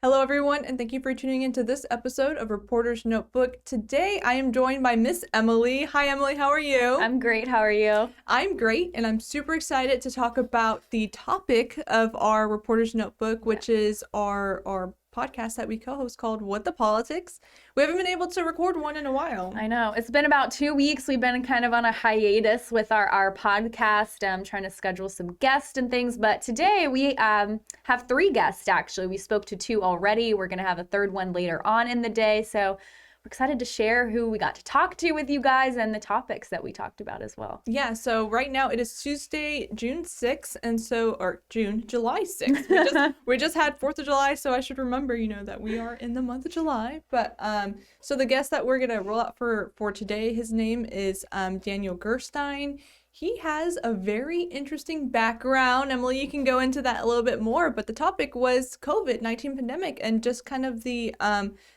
Hello, everyone, and thank you for tuning into this episode of Reporter's Notebook. Today, I am joined by Miss Emily. Hi, Emily. How are you? I'm great. How are you? I'm great, and I'm super excited to talk about the topic of our Reporter's Notebook, which is our podcast that we co-host called What the Politics. We haven't been able to record one in a while. I know. It's been about 2 weeks. We've been kind of on a hiatus with our podcast, trying to schedule some guests and things. But today we have 3 guests, actually. We spoke to 2 already. We're going to have a 3rd one later on in the day. So we're excited to share who we got to talk to with you guys and the topics that we talked about as well. Yeah, so right now it is Tuesday, June 6th, July 6th. We just had 4th of July, so I should remember, that we are in the month of July. But so the guest that we're gonna roll out for today, his name is Daniel Gerstein. He has a very interesting background. Emily, you can go into that a little bit more, but the topic was COVID-19 pandemic and just kind of the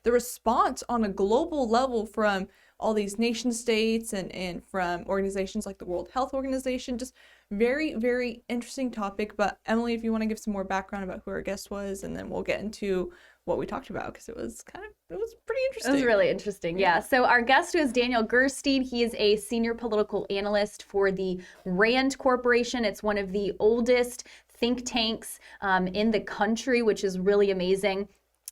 response on a global level from all these nation states and from organizations like the World Health Organization. Just very, very interesting topic. But Emily, if you want to give some more background about who our guest was, and then we'll get into what we talked about, because it was pretty interesting. It was really interesting, yeah. So our guest was Daniel Gerstein. He is a senior political analyst for the RAND Corporation. It's one of the oldest think tanks in the country, which is really amazing.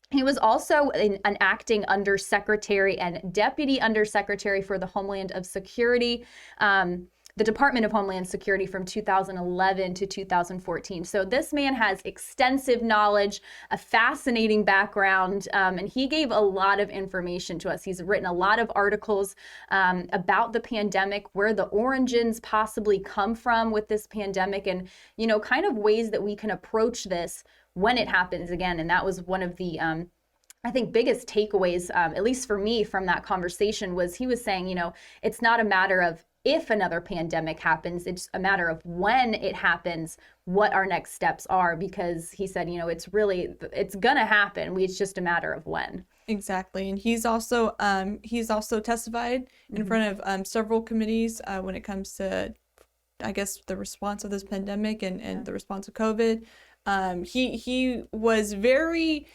He was also an acting undersecretary and deputy undersecretary for the Homeland Security, the Department of Homeland Security from 2011 to 2014. So this man has extensive knowledge, a fascinating background, and he gave a lot of information to us. He's written a lot of articles about the pandemic, where the origins possibly come from with this pandemic, and, kind of ways that we can approach this when it happens again. And that was one of the I think biggest takeaways, at least for me, from that conversation was he was saying, it's not a matter of if another pandemic happens, it's a matter of when it happens, what our next steps are, because he said, it's gonna happen. It's just a matter of when. Exactly. And he's also testified in front of several committees when it comes to, I guess, the response of this pandemic and the response of COVID. He was very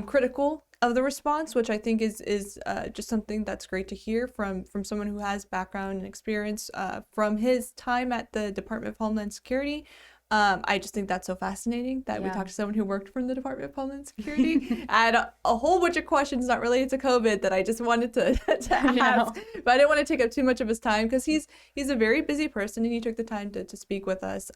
critical of the response, which I think is just something that's great to hear from someone who has background and experience from his time at the Department of Homeland Security. I just think that's so fascinating that we talked to someone who worked from the Department of Homeland Security. I had a whole bunch of questions not related to COVID that I just wanted to ask, but I didn't want to take up too much of his time because he's a very busy person and he took the time to speak with us.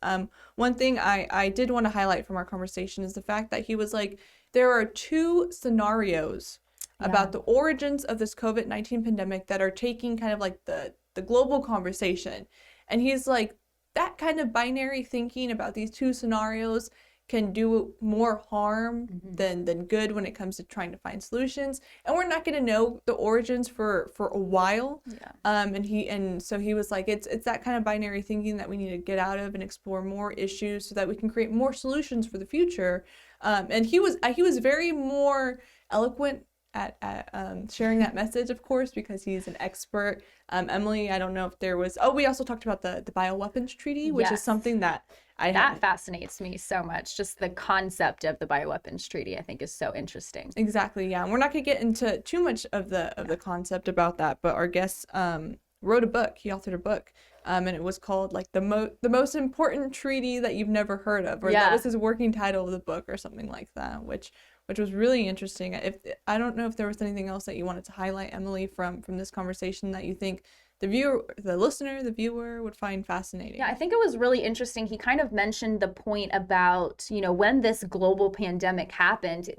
One thing I did want to highlight from our conversation is the fact that he was like, there are 2 scenarios about the origins of this COVID-19 pandemic that are taking kind of like the global conversation. And he's like, that kind of binary thinking about these 2 scenarios can do more harm than good when it comes to trying to find solutions. And we're not going to know the origins for a while. And so he was like, it's that kind of binary thinking that we need to get out of and explore more issues so that we can create more solutions for the future. And he was very more eloquent at sharing that message, of course, because he's an expert. Emily, I don't know if there was, we also talked about the bioweapons treaty, which is something that that fascinates me so much. Just the concept of the bioweapons treaty, I think, is so interesting. Exactly, yeah. And we're not going to get into too much of the concept about that, but our guest wrote a book. He authored a book, and it was called like the most important treaty that you've never heard of, or that was his working title of the book, or something like that, which was really interesting. I don't know if there was anything else that you wanted to highlight, Emily, from this conversation that you think the viewer would find fascinating. Yeah, I think it was really interesting. He kind of mentioned the point about, when this global pandemic happened,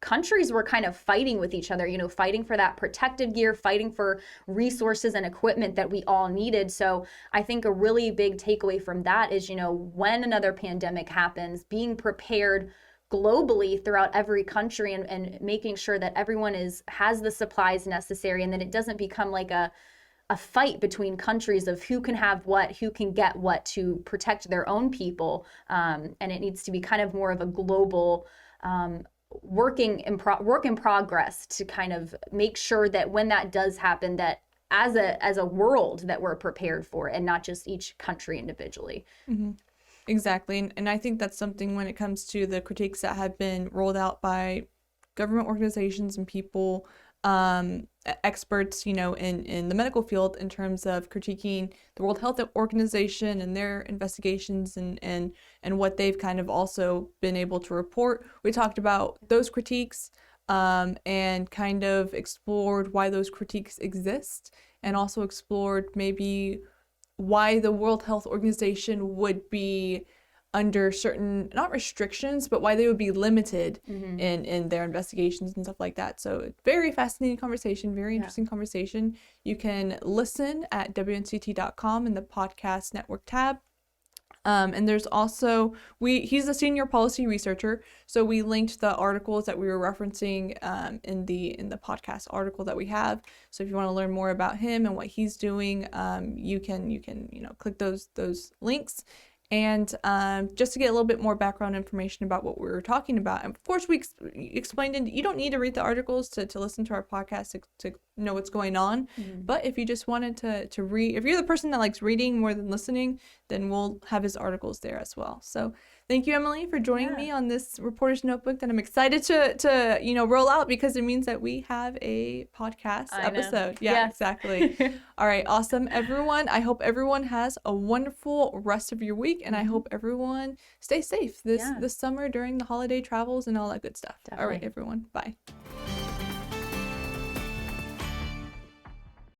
countries were kind of fighting with each other, fighting for that protective gear, fighting for resources and equipment that we all needed. So I think a really big takeaway from that is, when another pandemic happens, being prepared globally throughout every country and making sure that everyone has the supplies necessary, and that it doesn't become like a fight between countries of who can have what, who can get what to protect their own people. And it needs to be kind of more of a global work in progress to kind of make sure that when that does happen, that as a world that we're prepared for, and not just each country individually. Mm-hmm. Exactly. And I think that's something when it comes to the critiques that have been rolled out by government organizations and people, experts, you know, in the medical field in terms of critiquing the World Health Organization and their investigations and what they've kind of also been able to report. We talked about those critiques, and kind of explored why those critiques exist, and also explored maybe why the World Health Organization would be under certain, not restrictions, but why they would be limited in their investigations and stuff like that. So very fascinating conversation, very interesting conversation. You can listen at WNCT.com in the podcast network tab. And there's also, he's a senior policy researcher, so we linked the articles that we were referencing in the podcast article that we have. So if you want to learn more about him and what he's doing, you can click those links. And just to get a little bit more background information about what we were talking about. And of course, we explained, you don't need to read the articles to listen to our podcast to know what's going on. But if you just wanted to read, if you're the person that likes reading more than listening, then we'll have his articles there as well. So thank you, Emily, for joining me on this Reporter's Notebook that I'm excited to roll out, because it means that we have a podcast episode. Yeah, yes. Exactly. All right, awesome, everyone. I hope everyone has a wonderful rest of your week, and I hope everyone stays safe this summer during the holiday travels and all that good stuff. Definitely. All right, everyone. Bye.